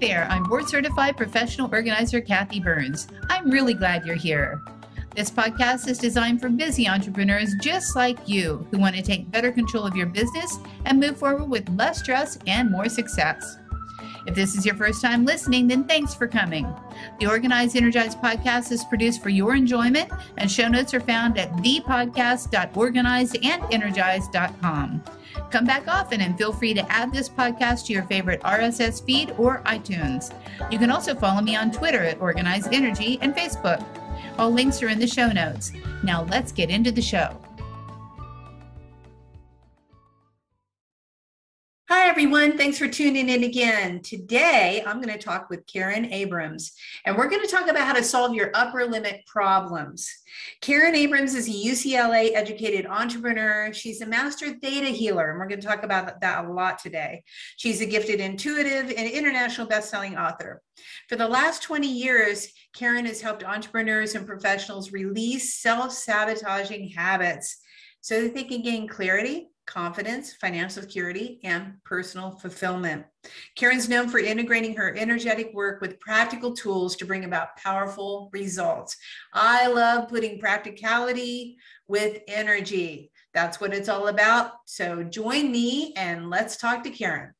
there, I'm board certified professional organizer Kathi Burns. I'm really glad you're here. This podcast is designed for busy entrepreneurs just like you who want to take better control of your business and move forward with less stress and more success. If this is your first time listening, then thanks for coming. The Organized and Energized podcast is produced for your enjoyment, and show notes are found at thepodcast.organizedandenergize.com. Come back often and feel free to add this podcast to your favorite RSS feed or iTunes. You can also follow me on Twitter at Organized Energy and Facebook. All links are in the show notes. Now let's get into the show. Hi, everyone. Thanks for tuning in again. Today, I'm going to talk with Karen Abrams, and we're going to talk about how to solve your upper limit problems. Karen Abrams is a UCLA educated entrepreneur. She's a master Theta Healer, and we're going to talk about that a lot today. She's a gifted intuitive and international bestselling author. For the last 20 years, Karen has helped entrepreneurs and professionals release self-sabotaging habits so that they can gain clarity, confidence, financial security, and personal fulfillment. Karen's known for integrating her energetic work with practical tools to bring about powerful results. I love putting practicality with energy. That's what it's all about. So join me and let's talk to Karen.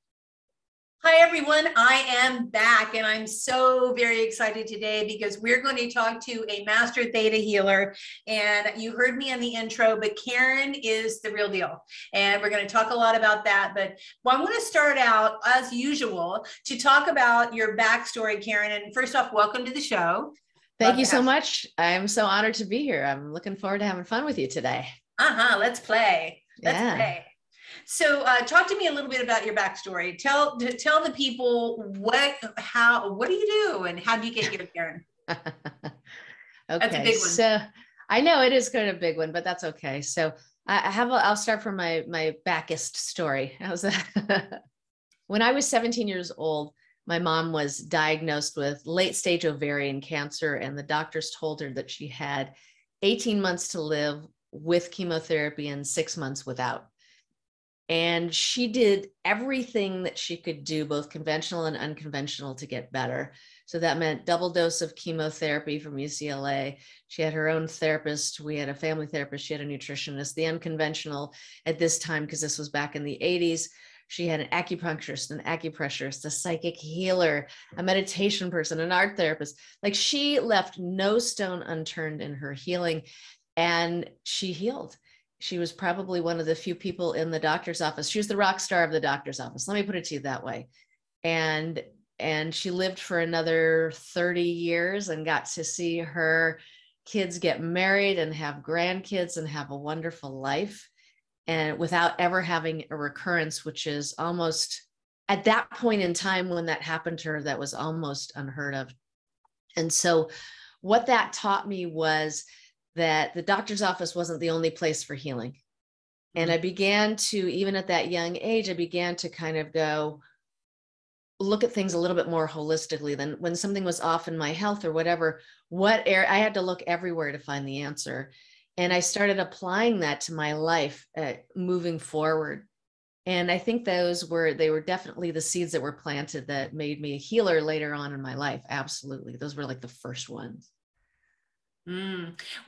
Hi, everyone. I am back, and I'm so very excited today because we're going to talk to a master Theta Healer. And you heard me in the intro, but Karen is the real deal. And we're going to talk a lot about that. But I want to start out, as usual, to talk about your backstory, Karen. And first off, welcome to the show. Thank you so much. I'm so honored to be here. I'm looking forward to having fun with you today. Let's play. Let's play. So talk to me a little bit about your backstory. Tell the people what do you do and how do you get here, Karen? Okay. That's a big one. So I know it is kind of a big one, but that's okay. So I'll start from my backest story. How's that? When I was 17 years old, my mom was diagnosed with late stage ovarian cancer, and the doctors told her that she had 18 months to live with chemotherapy and 6 months without. And she did everything that she could do, both conventional and unconventional, to get better. So that meant double dose of chemotherapy from UCLA. She had her own therapist. We had a family therapist. She had a nutritionist. The unconventional at this time, because this was back in the 80s, she had an acupuncturist, an acupressurist, a psychic healer, a meditation person, an art therapist. Like, she left no stone unturned in her healing, and she healed. She was probably one of the few people in the doctor's office. She was the rock star of the doctor's office. Let me put it to you that way. And she lived for another 30 years and got to see her kids get married and have grandkids and have a wonderful life, and without ever having a recurrence, which is almost, at that point in time when that happened to her, that was almost unheard of. And so what that taught me was that the doctor's office wasn't the only place for healing. And I began to, even at that young age, I began to kind of go look at things a little bit more holistically. Than when something was off in my health or whatever, I had to look everywhere to find the answer. And I started applying that to my life, moving forward. And I think they were definitely the seeds that were planted that made me a healer later on in my life. Absolutely. Those were like the first ones.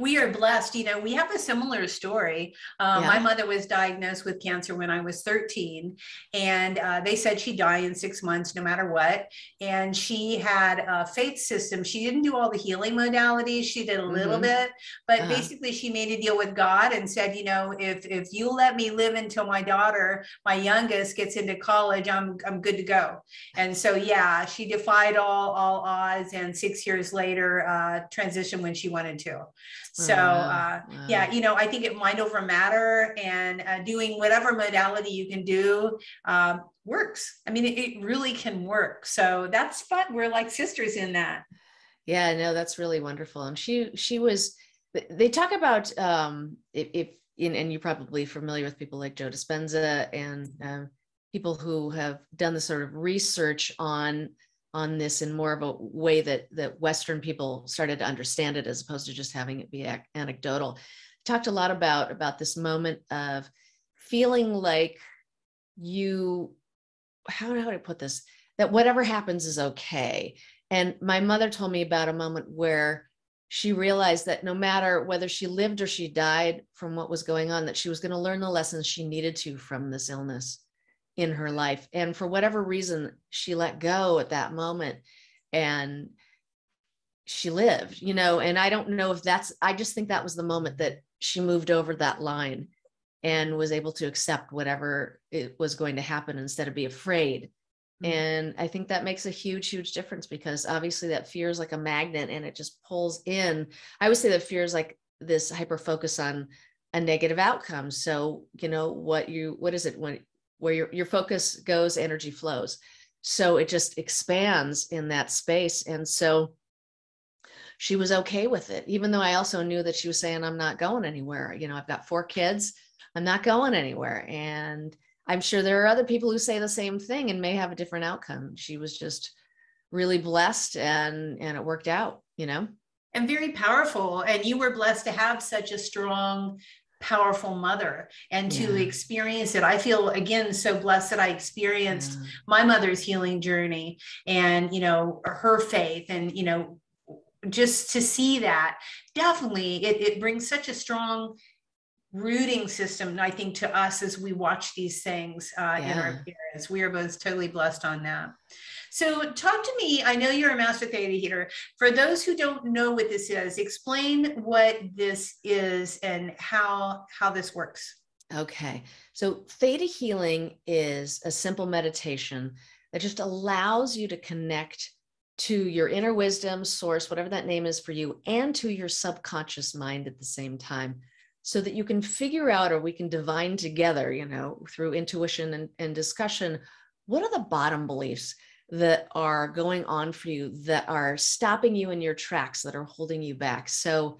We are blessed. We have a similar story. My mother was diagnosed with cancer when I was 13, and they said she'd die in 6 months no matter what. And she had a faith system. She didn't do all the healing modalities. She did a little bit, but basically she made a deal with God and said, if you let me live until my daughter, my youngest, gets into college, I'm good to go. And so, she defied all odds, and 6 years later, transitioned when she wanted to. So, I think mind over matter, and doing whatever modality you can do works. I mean, it really can work. So that's fun. We're like sisters in that. Yeah, no, that's really wonderful. And she was, they talk about, and you're probably familiar with people like Joe Dispenza and people who have done the sort of research on this in more of a way that Western people started to understand it, as opposed to just having it be anecdotal. Talked a lot about this moment of feeling like how do I put this? that whatever happens is okay. And my mother told me about a moment where she realized that no matter whether she lived or she died from what was going on, that she was going to learn the lessons she needed to from this illness in her life. And for whatever reason, she let go at that moment and she lived, and I don't know if I just think that was the moment that she moved over that line and was able to accept whatever it was going to happen instead of be afraid. And I think that makes a huge, huge difference, because obviously that fear is like a magnet and it just pulls in. I would say that fear is like this hyper focus on a negative outcome. So, what is it where your focus goes, energy flows. So it just expands in that space. And so she was okay with it, even though I also knew that she was saying, I'm not going anywhere. I've got 4 kids. I'm not going anywhere. And I'm sure there are other people who say the same thing and may have a different outcome. She was just really blessed and it worked out, And very powerful. And you were blessed to have such a strong, powerful mother and to experience it. I feel, again, so blessed that I experienced my mother's healing journey and, her faith and, just to see that. Definitely it brings such a strong rooting system, I think, to us as we watch these things in our parents. We are both totally blessed on that. So talk to me. I know you're a master theta healer. For those who don't know what this is, explain what this is and how this works. Okay. So theta healing is a simple meditation that just allows you to connect to your inner wisdom, source, whatever that name is for you, and to your subconscious mind at the same time, so that you can figure out, or we can divine together, through intuition and discussion, what are the bottom beliefs that are going on for you that are stopping you in your tracks, that are holding you back. So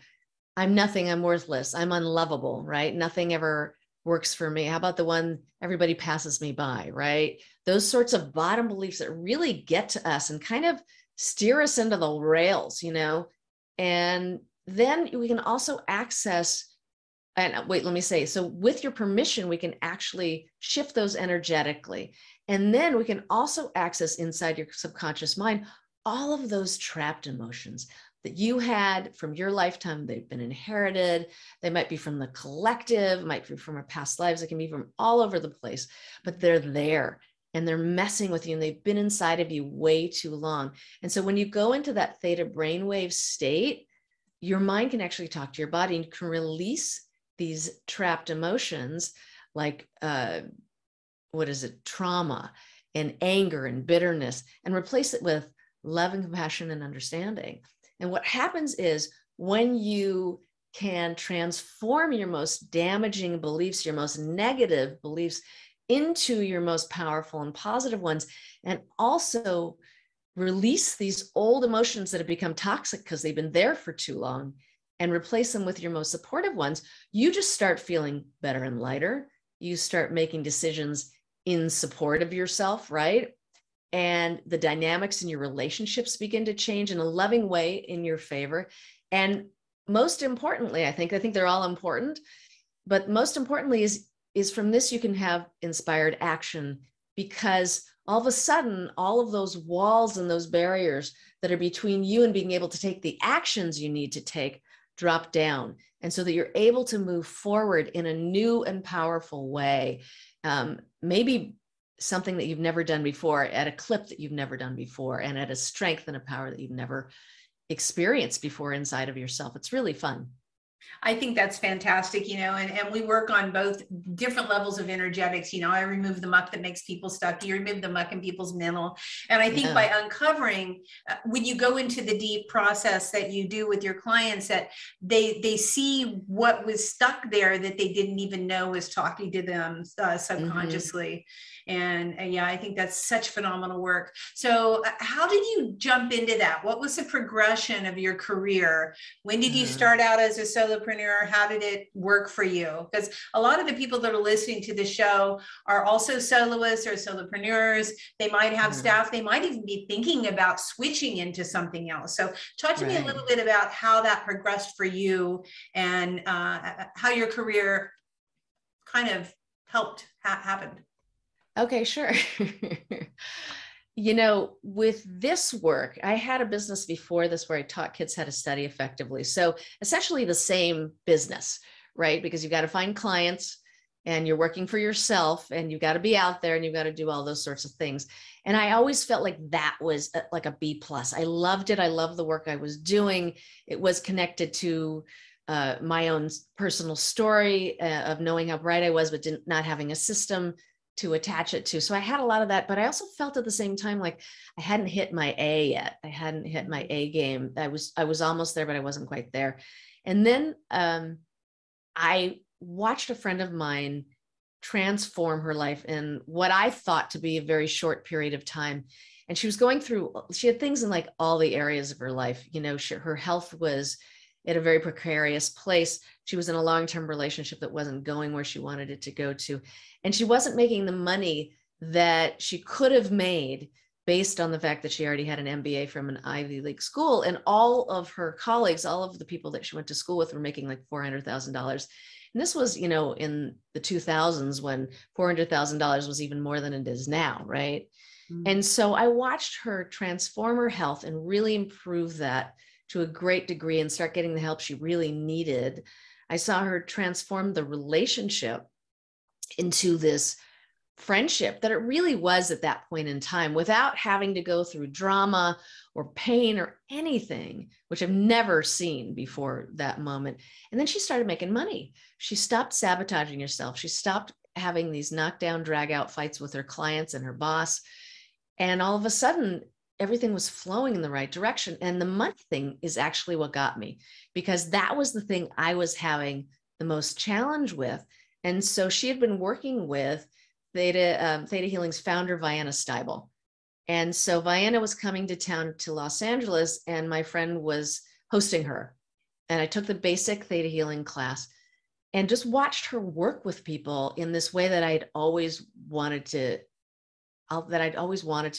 I'm nothing, I'm worthless, I'm unlovable, right? Nothing ever works for me. How about the one, everybody passes me by, right? Those sorts of bottom beliefs that really get to us and kind of steer us into the rails, and then we can also access, and wait, let me say, so with your permission, we can actually shift those energetically. And then we can also access inside your subconscious mind all of those trapped emotions that you had from your lifetime. They've been inherited. They might be from the collective, might be from our past lives. They can be from all over the place, but they're there and they're messing with you and they've been inside of you way too long. And so when you go into that theta brainwave state, your mind can actually talk to your body and you can release these trapped emotions like, trauma and anger and bitterness, and replace it with love and compassion and understanding. And what happens is when you can transform your most damaging beliefs, your most negative beliefs, into your most powerful and positive ones, and also release these old emotions that have become toxic because they've been there for too long, and replace them with your most supportive ones, you just start feeling better and lighter. You start making decisions in support of yourself, right? And the dynamics in your relationships begin to change in a loving way in your favor. And most importantly, I think they're all important, but most importantly is from this, you can have inspired action, because all of a sudden, all of those walls and those barriers that are between you and being able to take the actions you need to take drop down. And so that you're able to move forward in a new and powerful way. Maybe something that you've never done before, at a clip that you've never done before, and at a strength and a power that you've never experienced before inside of yourself. It's really fun. I think that's fantastic, and we work on both different levels of energetics. I remove the muck that makes people stuck. You remove the muck in people's mental. And I think by uncovering, when you go into the deep process that you do with your clients, that they see what was stuck there that they didn't even know was talking to them subconsciously. And yeah, I think that's such phenomenal work. So how did you jump into that? What was the progression of your career? When did you start out as a solopreneur? How did it work for you? Because a lot of the people that are listening to the show are also soloists or solopreneurs. They might have staff. They might even be thinking about switching into something else. So talk to me a little bit about how that progressed for you and how your career kind of helped happen. Okay, sure. with this work, I had a business before this where I taught kids how to study effectively. So essentially the same business, right? Because you've got to find clients and you're working for yourself and you've got to be out there and you've got to do all those sorts of things. And I always felt like that was like a B plus. I loved it. I loved the work I was doing. It was connected to my own personal story of knowing how bright I was, but not having a system to attach it to. So I had a lot of that, but I also felt at the same time like I hadn't hit my A yet. I hadn't hit my A game. I was almost there, but I wasn't quite there. And then I watched a friend of mine transform her life in what I thought to be a very short period of time. And she was going through, she had things in like all the areas of her life. Her health was at a very precarious place. She was in a long-term relationship that wasn't going where she wanted it to go to. And she wasn't making the money that she could have made based on the fact that she already had an MBA from an Ivy League school. And all of her colleagues, all of the people that she went to school with were making like $400,000. And this was, in the 2000s when $400,000 was even more than it is now, right? Mm-hmm. And so I watched her transform her health and really improve that to a great degree and start getting the help she really needed. I saw her transform the relationship into this friendship that it really was at that point in time without having to go through drama or pain or anything, which I've never seen before that moment. And then she started making money. She stopped sabotaging herself. She stopped having these knockdown, drag out fights with her clients and her boss. And all of a sudden, everything was flowing in the right direction. And the money thing is actually what got me, because that was the thing I was having the most challenge with. And so she had been working with Theta Healing's founder, Vienna Steibel. And so Vienna was coming to town to Los Angeles and my friend was hosting her. And I took the basic Theta Healing class and just watched her work with people in this way that I'd always wanted to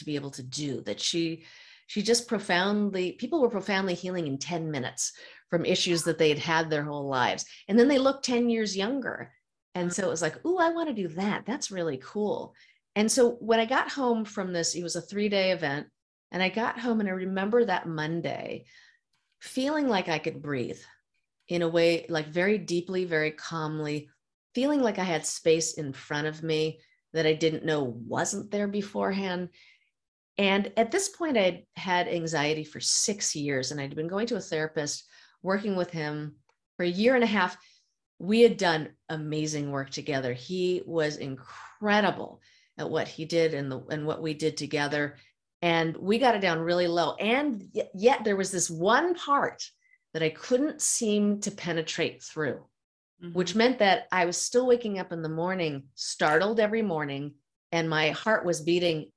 be able to do, that she just people were profoundly healing in 10 minutes from issues that they had had their whole lives. And then they looked 10 years younger. And so it was like, ooh, I want to do that. That's really cool. And so when I got home from this, it was a 3-day event. And I got home and I remember that Monday feeling like I could breathe in a way, like very deeply, very calmly, feeling like I had space in front of me that I didn't know wasn't there beforehand. And at this point, I'd had anxiety for 6 years and I'd been going to a therapist, working with him for a year and a half. We had done amazing work together. He was incredible at what he did and what we did together. And we got it down really low. And yet there was this one part that I couldn't seem to penetrate through, which meant that I was still waking up in the morning, startled every morning, and my heart was beating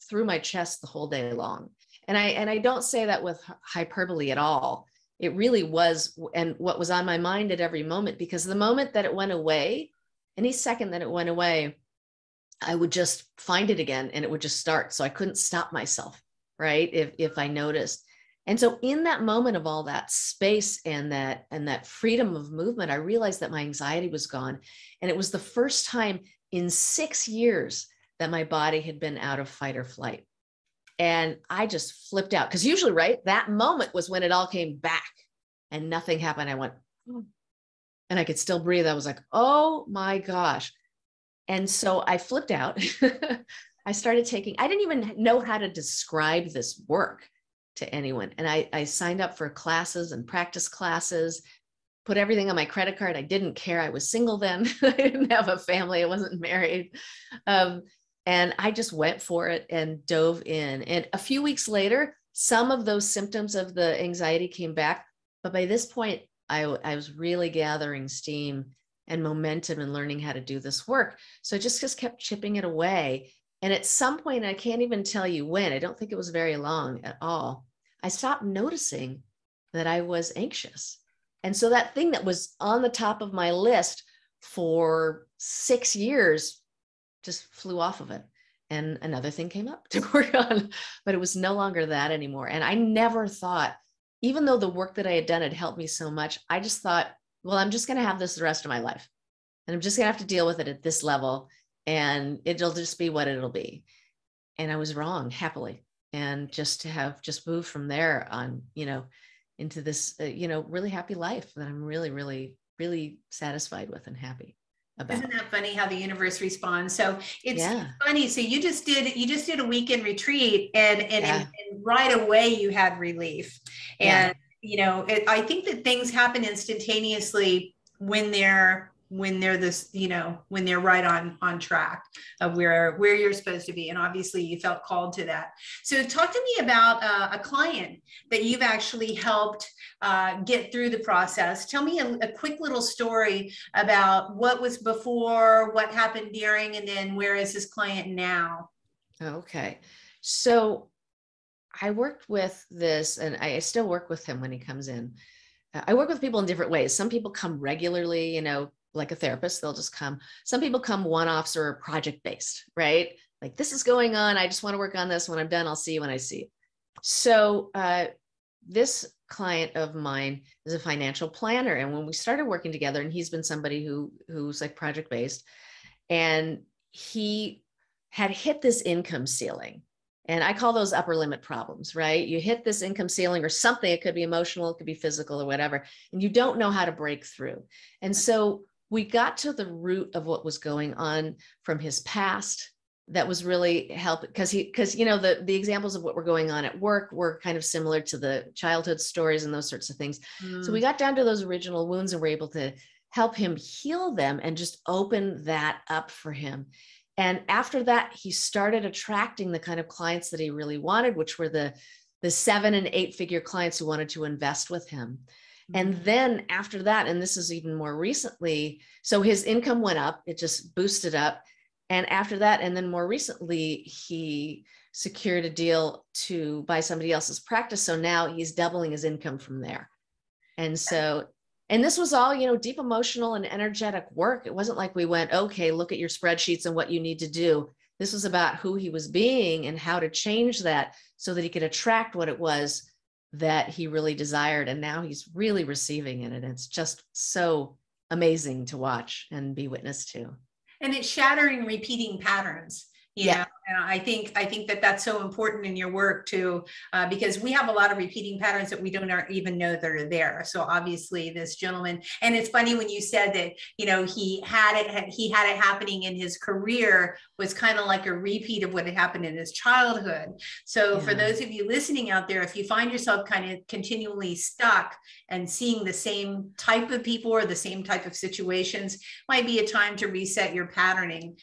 through my chest the whole day long. And I don't say that with hyperbole at all. It really was, and what was on my mind at every moment, because the moment that it went away, any second that it went away, I would just find it again and it would just start. So I couldn't stop myself, right? If I noticed. And so in that moment of all that space and that freedom of movement, I realized that my anxiety was gone. And it was the first time in 6 years that my body had been out of fight or flight. And I just flipped out because usually, right, that moment was when it all came back and nothing happened. I went, oh, and I could still breathe. I was like, oh my gosh. And so I flipped out. I started I didn't even know how to describe this work to anyone. And I signed up for classes and practice classes, put everything on my credit card. I didn't care. I was single then. I didn't have a family. I wasn't married. And I just went for it and dove in. And a few weeks later, some of those symptoms of the anxiety came back. But by this point, I was really gathering steam and momentum and learning how to do this work. So I just kept chipping it away. And at some point, I can't even tell you when, I don't think it was very long at all, I stopped noticing that I was anxious. And so that thing that was on the top of my list for 6 years just flew off of it. And another thing came up to work on, but it was no longer that anymore. And I never thought, even though the work that I had done had helped me so much, I just thought, well, I'm just going to have this the rest of my life. And I'm just going to have to deal with it at this level. And it'll just be what it'll be. And I was wrong, happily. And just to have just moved from there on, into this, really happy life that I'm really, really, really satisfied with and happy about. Isn't that funny how the universe responds? So it's Yeah. funny. So you just did a weekend retreat, and right away you had relief. And I think that things happen instantaneously when they're this, when they're right on track of where you're supposed to be. And obviously you felt called to that. So talk to me about a client that you've actually helped get through the process. Tell me a quick little story about what was before, what happened during, and then where is this client now? Okay. So I worked with this, and I still work with him when he comes in. I work with people in different ways. Some people come regularly, like a therapist, they'll just come. Some people come one-offs or project-based, right? Like, this is going on. I just want to work on this. When I'm done, I'll see you when I see you. So this client of mine is a financial planner. And when we started working together, and he's been somebody who's like project-based, and he had hit this income ceiling. And I call those upper limit problems, right? You hit this income ceiling or something. It could be emotional, it could be physical or whatever, and you don't know how to break through. And so we got to the root of what was going on from his past. That was really helping, because the examples of what were going on at work were kind of similar to the childhood stories and those sorts of things. So we got down to those original wounds and were able to help him heal them and just open that up for him. And after that, he started attracting the kind of clients that he really wanted, which were the 7 and 8 figure clients who wanted to invest with him. And then after that, and this is even more recently, so his income went up, it just boosted up. And after that, and then more recently, he secured a deal to buy somebody else's practice. So now he's doubling his income from there. And so, and this was all, deep emotional and energetic work. It wasn't like we went, okay, look at your spreadsheets and what you need to do. This was about who he was being and how to change that so that he could attract what it was that he really desired. And now he's really receiving it. And it's just so amazing to watch and be witness to. And it's shattering repeating patterns. You know, and I think that that's so important in your work too, because we have a lot of repeating patterns that we don't even know that are there. So obviously this gentleman, and it's funny when you said that, he had it happening in his career, was kind of like a repeat of what had happened in his childhood. So for those of you listening out there, if you find yourself kind of continually stuck and seeing the same type of people or the same type of situations, might be a time to reset your patterning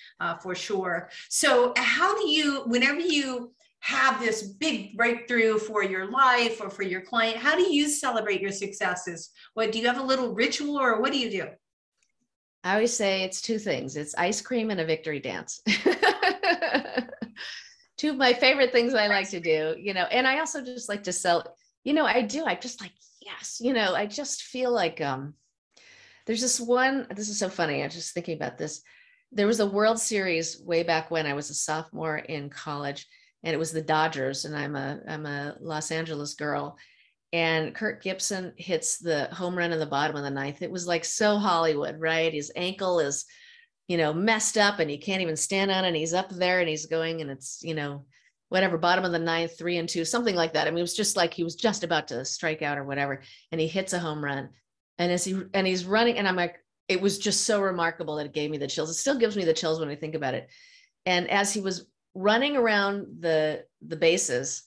for sure. So how do you, whenever you have this big breakthrough for your life or for your client, how do you celebrate your successes? What do you have, a little ritual, or what do you do? I always say it's 2 things. It's ice cream and a victory dance. 2 of my favorite things I like to do, and I also just like to sell, I just like, yes, I just feel like, there's this is so funny. I'm just thinking about this. There was a World Series way back when I was a sophomore in college, and it was the Dodgers, and I'm a Los Angeles girl, and Kirk Gibson hits the home run in the bottom of the 9th. It was like so Hollywood, right? His ankle is, messed up, and he can't even stand on it. And he's up there and he's going, and it's, whatever, bottom of the 9th, 3-2, something like that. I mean, it was just like he was just about to strike out or whatever, and he hits a home run. And he's running, and I'm like, it was just so remarkable that it gave me the chills. It still gives me the chills when I think about it. And as he was running around the bases,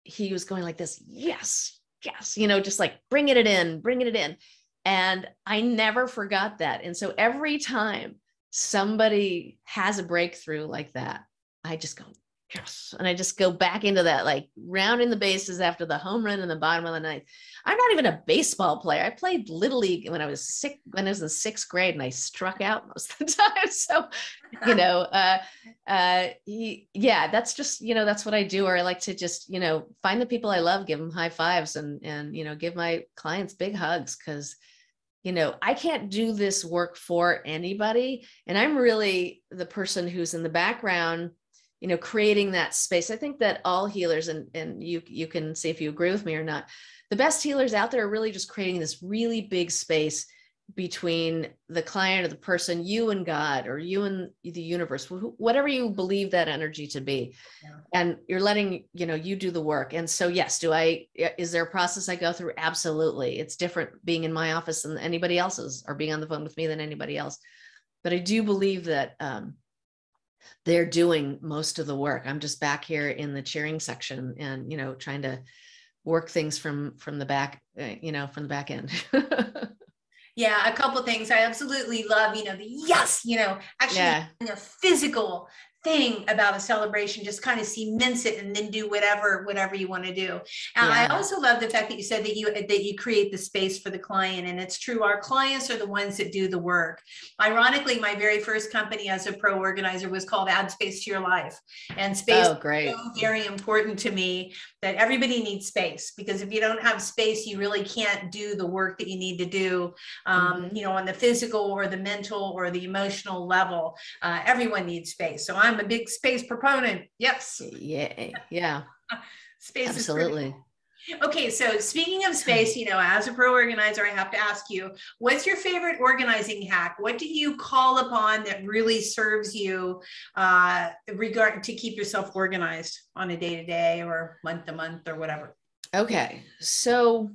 he was going like this, yes, just like bringing it in. And I never forgot that. And so every time somebody has a breakthrough like that, I just go, yes. And I just go back into that, like rounding the bases after the home run in the bottom of the 9th. I'm not even a baseball player. I played Little League when I was in 6th grade, and I struck out most of the time. So, that's just, that's what I do. Or I like to just, find the people I love, give them high fives, and give my clients big hugs, because, I can't do this work for anybody. And I'm really the person who's in the background, creating that space. I think that all healers, and you can see if you agree with me or not, the best healers out there are really just creating this really big space between the client or the person, you and God, or you and the universe, whatever you believe that energy to be. Yeah. And you're letting, you do the work. And so, yes, is there a process I go through? Absolutely. It's different being in my office than anybody else's, or being on the phone with me than anybody else. But I do believe that they're doing most of the work. I'm just back here in the cheering section and, trying to work things from the back, from the back end. Yeah, a couple of things. I absolutely love, actually a physical thing about a celebration, just kind of cements it and then do whatever you want to do. And I also love the fact that you said that you create the space for the client. And it's true, our clients are the ones that do the work. Ironically, my very first company as a pro organizer was called Add Space to Your Life. And space is so very important to me, that everybody needs space, because if you don't have space, you really can't do the work that you need to do, on the physical or the mental or the emotional level. Everyone needs space. So I'm a big space proponent. Yes. Yeah. Space absolutely. is critical. Okay. So speaking of space, as a pro organizer, I have to ask you, what's your favorite organizing hack? What do you call upon that really serves you to keep yourself organized on a day-to-day or month-to-month or whatever? Okay. So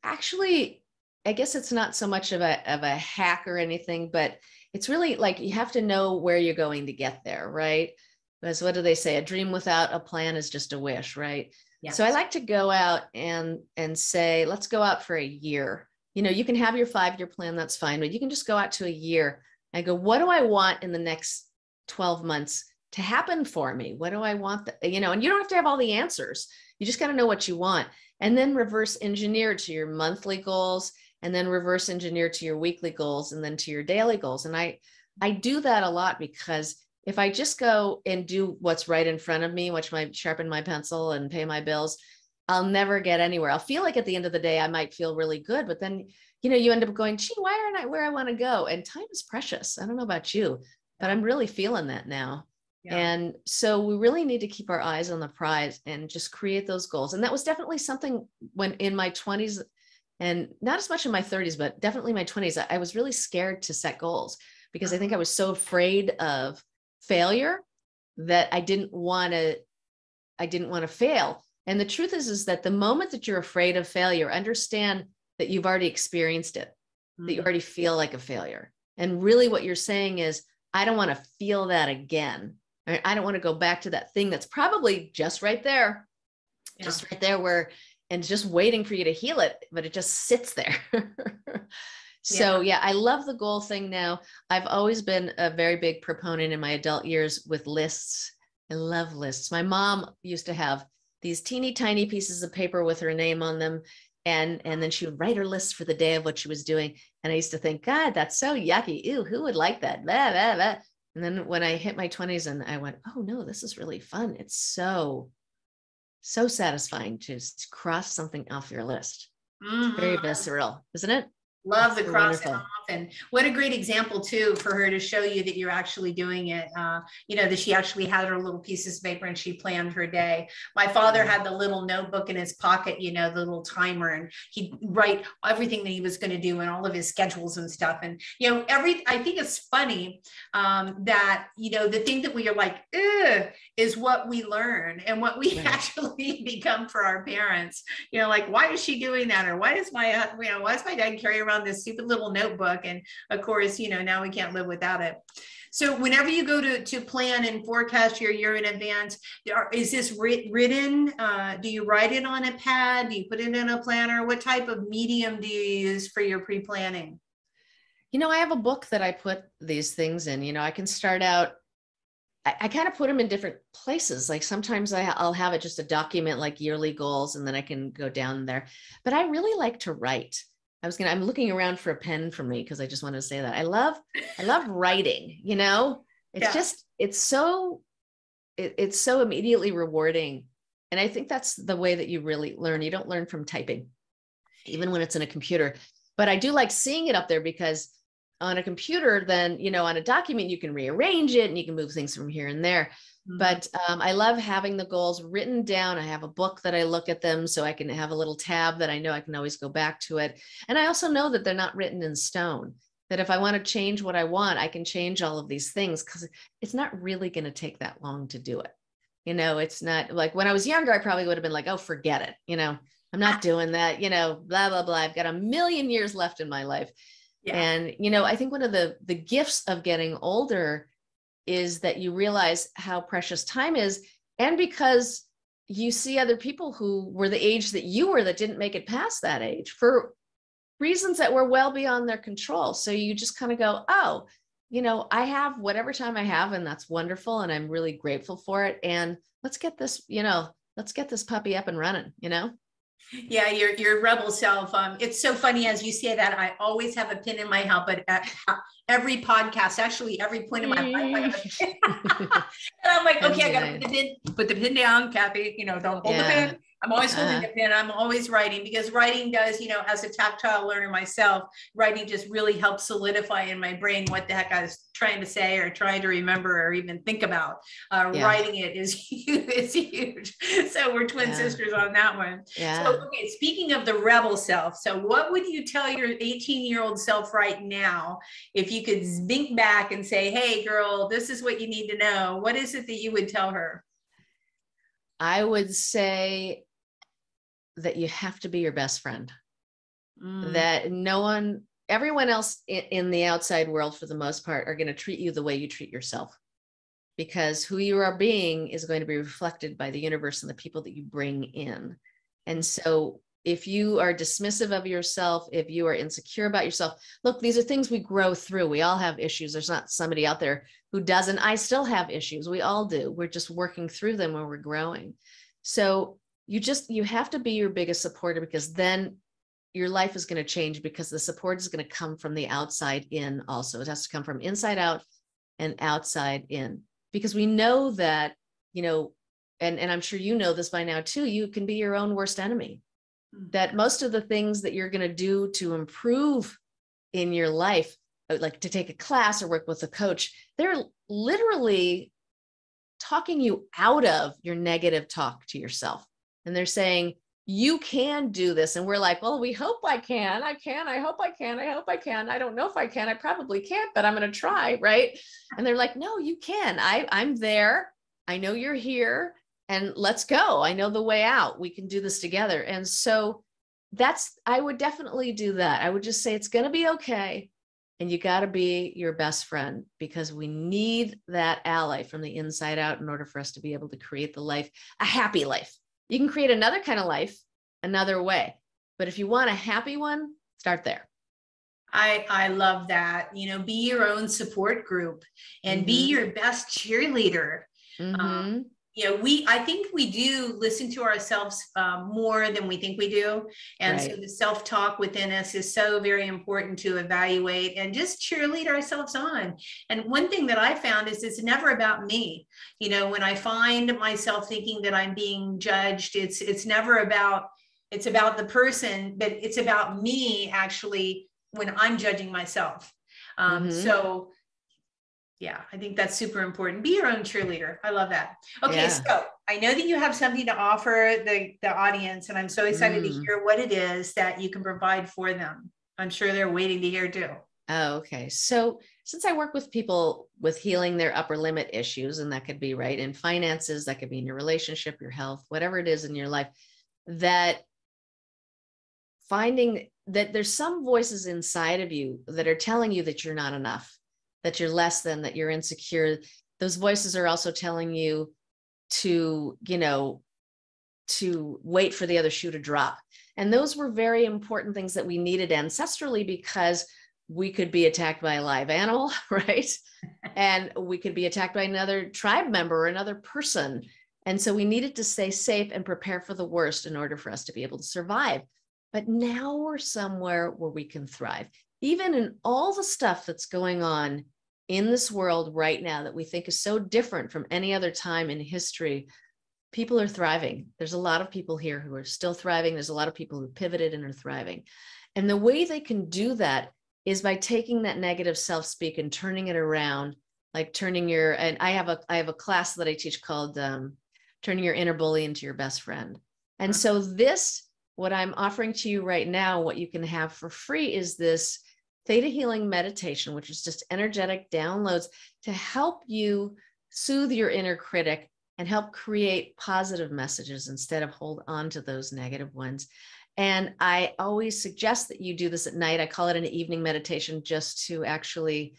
actually, I guess it's not so much of a hack or anything, but it's really like, you have to know where you're going to get there, right? Because what do they say? A dream without a plan is just a wish, right? Yes. So I like to go out and say, let's go out for a year. You can have your 5-year plan, that's fine, but you can just go out to a year and go, what do I want in the next 12 months to happen for me? What do I want? And you don't have to have all the answers. You just got to know what you want, and then reverse engineer to your monthly goals, and then reverse engineer to your weekly goals, and then to your daily goals. And I do that a lot, because if I just go and do what's right in front of me, sharpen my pencil and pay my bills, I'll never get anywhere. I'll feel like at the end of the day, I might feel really good, but then, you end up going, gee, why aren't I where I want to go? And time is precious. I don't know about you, but I'm really feeling that now. Yeah. And so we really need to keep our eyes on the prize and just create those goals. And that was definitely something when in my 20s, and not as much in my 30s, but definitely my 20s, I was really scared to set goals, because I think I was so afraid of failure that I didn't want to fail. And the truth is that the moment that you're afraid of failure, understand that you've already experienced it, that you already feel like a failure. And really what you're saying is, I don't want to feel that again. I don't want to go back to that thing that's probably just right there, just right there and just waiting for you to heal it, but it just sits there. So I love the goal thing now. I've always been a very big proponent in my adult years with lists. I love lists. My mom used to have these teeny tiny pieces of paper with her name on them. And then she would write her list for the day of what she was doing. And I used to think, God, that's so yucky. Ew, who would like that? Blah, blah, blah. And then when I hit my 20s and I went, oh no, this is really fun. It's so satisfying to just cross something off your list. It's very visceral, isn't it? Love the crossing off. And what a great example too, for her to show you that you're actually doing it. That she actually had her little pieces of paper and she planned her day. My father had the little notebook in his pocket, the little timer, and he'd write everything that he was going to do and all of his schedules and stuff. And, I think it's funny that, the thing that we are like, is what we learn and what we actually become for our parents. Like, why is she doing that? Or why is my dad carry around this stupid little notebook? And of course, now we can't live without it. So whenever you go to plan and forecast your year in advance, is this written? Do you write it on a pad? Do you put it in a planner? What type of medium do you use for your pre-planning? I have a book that I put these things in. I can start out, I kind of put them in different places. Like sometimes I'll have it just a document like yearly goals, and then I can go down there. But I really like to write. I'm looking around for a pen for me, because I just wanted to say that I love writing, it's so immediately rewarding. And I think that's the way that you really learn. You don't learn from typing, even when it's in a computer, but I do like seeing it up there, because on a computer, then, on a document, you can rearrange it and you can move things from here and there. Mm-hmm. But I love having the goals written down. I have a book that I look at them so I can have a little tab that I know I can always go back to it. And I also know that they're not written in stone, that if I want to change what I want, I can change all of these things because it's not really going to take that long to do it. It's not like when I was younger, I probably would have been like, oh, forget it. I'm not doing that, blah, blah, blah. I've got a million years left in my life. Yeah. And, I think one of the gifts of getting older is that you realize how precious time is. And because you see other people who were the age that you were that didn't make it past that age for reasons that were well beyond their control. So you just kind of go, oh, I have whatever time I have, and that's wonderful. And I'm really grateful for it. And let's get this puppy up and running, Yeah, your rebel self. It's so funny as you say that. I always have a pin in my help, but at every podcast, actually every point in my life, I have a pin. And I'm like, okay, I gotta put the pin down, Kathi. Don't hold the pin. I'm always holding the pen. I'm always writing because writing does, as a tactile learner myself, writing just really helps solidify in my brain what the heck I was trying to say or trying to remember or even think about. Writing it is huge. So we're twin sisters on that one. Yeah. So, okay, speaking of the rebel self, so what would you tell your 18-year-old self right now if you could think back and say, hey, girl, this is what you need to know? What is it that you would tell her? I would say that you have to be your best friend, that everyone else in the outside world, for the most part, are going to treat you the way you treat yourself, because who you are being is going to be reflected by the universe and the people that you bring in. And so if you are dismissive of yourself, if you are insecure about yourself, look, these are things we grow through. We all have issues. There's not somebody out there who doesn't. I still have issues. We all do. We're just working through them when we're growing. So you have to be your biggest supporter, because then your life is going to change, because the support is going to come from the outside in also. It has to come from inside out and outside in, because we know that, and I'm sure you know this by now too, you can be your own worst enemy. That most of the things that you're going to do to improve in your life, like to take a class or work with a coach, they're literally talking you out of your negative talk to yourself. And they're saying, you can do this. And we're like, well, we hope I can. I hope I can. I hope I can. I don't know if I can. I probably can't, but I'm going to try. Right. And they're like, no, you can. I'm there. I know you're here. And let's go. I know the way out. We can do this together. And so I would definitely do that. I would just say it's going to be okay. And you got to be your best friend, because we need that ally from the inside out in order for us to be able to create a happy life. You can create another kind of life another way, but if you want a happy one, start there. I love that. Be your own support group and be your best cheerleader. Mm-hmm. I think we do listen to ourselves more than we think we do. And so the self-talk within us is so very important to evaluate and just cheerlead ourselves on. And one thing that I found is it's never about me. When I find myself thinking that I'm being judged, it's never about, it's about the person, but it's about me actually when I'm judging myself. So yeah, I think that's super important. Be your own cheerleader. I love that. Okay, so I know that you have something to offer the audience, and I'm so excited to hear what it is that you can provide for them. I'm sure they're waiting to hear too. Oh, okay. So since I work with people with healing their upper limit issues, and that could be in finances, that could be in your relationship, your health, whatever it is in your life, that finding that there's some voices inside of you that are telling you that you're not enough, that you're less than, that you're insecure. Those voices are also telling you to wait for the other shoe to drop. And those were very important things that we needed ancestrally, because we could be attacked by a live animal, right? And we could be attacked by another tribe member or another person. And so we needed to stay safe and prepare for the worst in order for us to be able to survive. But now we're somewhere where we can thrive. Even in all the stuff that's going on in this world right now that we think is so different from any other time in history, people are thriving. There's a lot of people here who are still thriving. There's a lot of people who pivoted and are thriving. And the way they can do that is by taking that negative self-speak and turning it around, like and I have a class that I teach called turning your inner bully into your best friend. And so what I'm offering to you right now, what you can have for free is this Theta Healing meditation, which is just energetic downloads to help you soothe your inner critic and help create positive messages instead of hold on to those negative ones. And I always suggest that you do this at night. I call it an evening meditation just to actually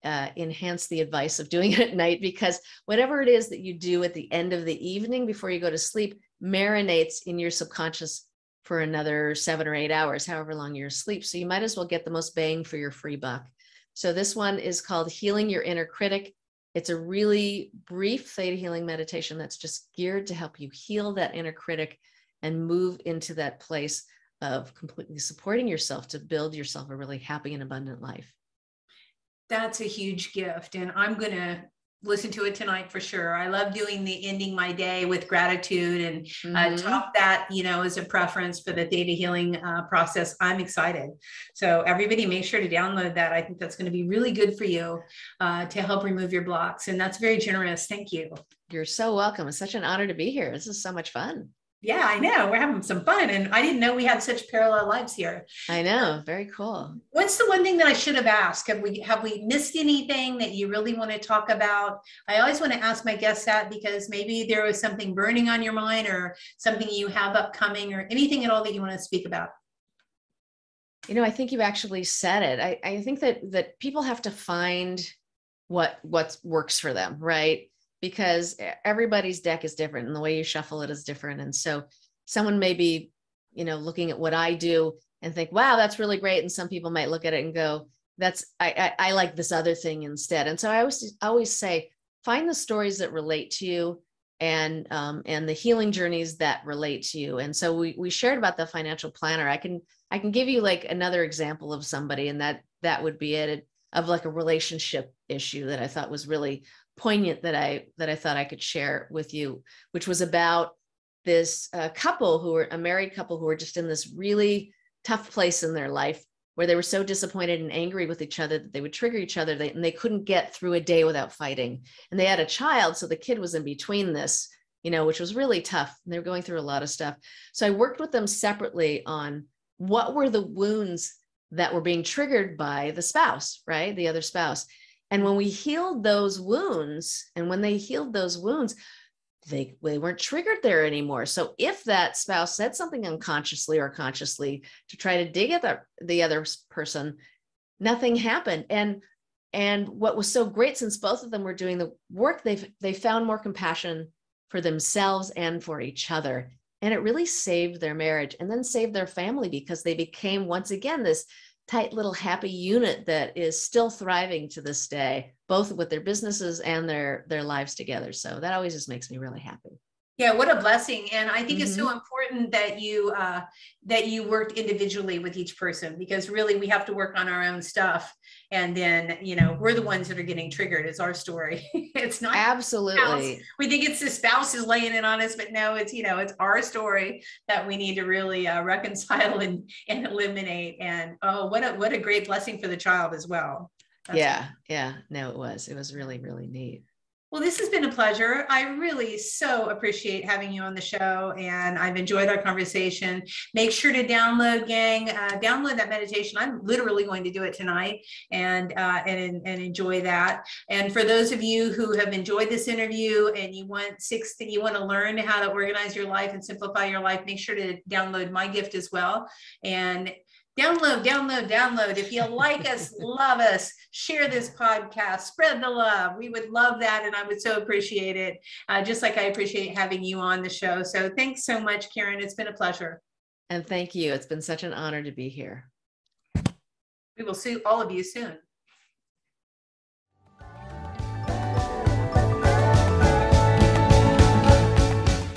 enhance the advice of doing it at night, because whatever it is that you do at the end of the evening before you go to sleep marinates in your subconscious for another 7 or 8 hours, however long you're asleep. So you might as well get the most bang for your free buck. So this one is called Healing Your Inner Critic. It's a really brief Theta Healing meditation that's just geared to help you heal that inner critic and move into that place of completely supporting yourself to build yourself a really happy and abundant life. That's a huge gift. And I'm going to listen to it tonight for sure. I love doing the ending my day with gratitude and top that, as a preference for the Theta Healing process. I'm excited. So everybody make sure to download that. I think that's going to be really good for you to help remove your blocks. And that's very generous. Thank you. You're so welcome. It's such an honor to be here. This is so much fun. Yeah, I know. We're having some fun. And I didn't know we had such parallel lives here. I know. Very cool. What's the one thing that I should have asked? Have we missed anything that you really want to talk about? I always want to ask my guests that, because maybe there was something burning on your mind or something you have upcoming or anything at all that you want to speak about. I think you've actually said it. I think that people have to find what works for them, right? Because everybody's deck is different and the way you shuffle it is different. And so someone may be, looking at what I do and think, wow, that's really great. And some people might look at it and go, I like this other thing instead. And so I always say, find the stories that relate to you and the healing journeys that relate to you. And so we shared about the financial planner. I can give you like another example of somebody, and that would be it, of like a relationship issue that I thought was really poignant that I thought I could share with you, which was about this a married couple who were just in this really tough place in their life where they were so disappointed and angry with each other that they would trigger each other, and they couldn't get through a day without fighting. And they had a child, so the kid was in between this, which was really tough. And they were going through a lot of stuff. So I worked with them separately on what were the wounds that were being triggered by the spouse, right? The other spouse. And when we healed those wounds, they weren't triggered there anymore. So if that spouse said something unconsciously or consciously to try to dig at the other person, nothing happened. And what was so great, since both of them were doing the work, they found more compassion for themselves and for each other. And it really saved their marriage and then saved their family, because they became, once again, this tight little happy unit that is still thriving to this day, both with their businesses and their lives together. So that always just makes me really happy. Yeah, what a blessing. And I think it's so important that you worked individually with each person, because really we have to work on our own stuff. And then, we're the ones that are getting triggered. It's our story. It's not absolutely. We think it's the spouse is laying it on us, but no, it's, it's our story that we need to really reconcile and eliminate. And what a great blessing for the child as well. Yeah. No, it was really, really neat. Well, this has been a pleasure. I really so appreciate having you on the show, and I've enjoyed our conversation. Make sure to download, gang. Download that meditation. I'm literally going to do it tonight and enjoy that. And for those of you who have enjoyed this interview and you want to learn how to organize your life and simplify your life, make sure to download my gift as well. And download. If you like us, love us, share this podcast, spread the love. We would love that. And I would so appreciate it. Just like I appreciate having you on the show. So thanks so much, Karen. It's been a pleasure. And thank you. It's been such an honor to be here. We will see all of you soon.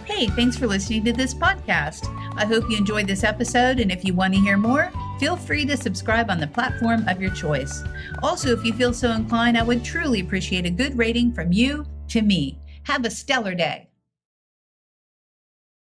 Hey, thanks for listening to this podcast. I hope you enjoyed this episode, and if you want to hear more, feel free to subscribe on the platform of your choice. Also, if you feel so inclined, I would truly appreciate a good rating from you to me. Have a stellar day.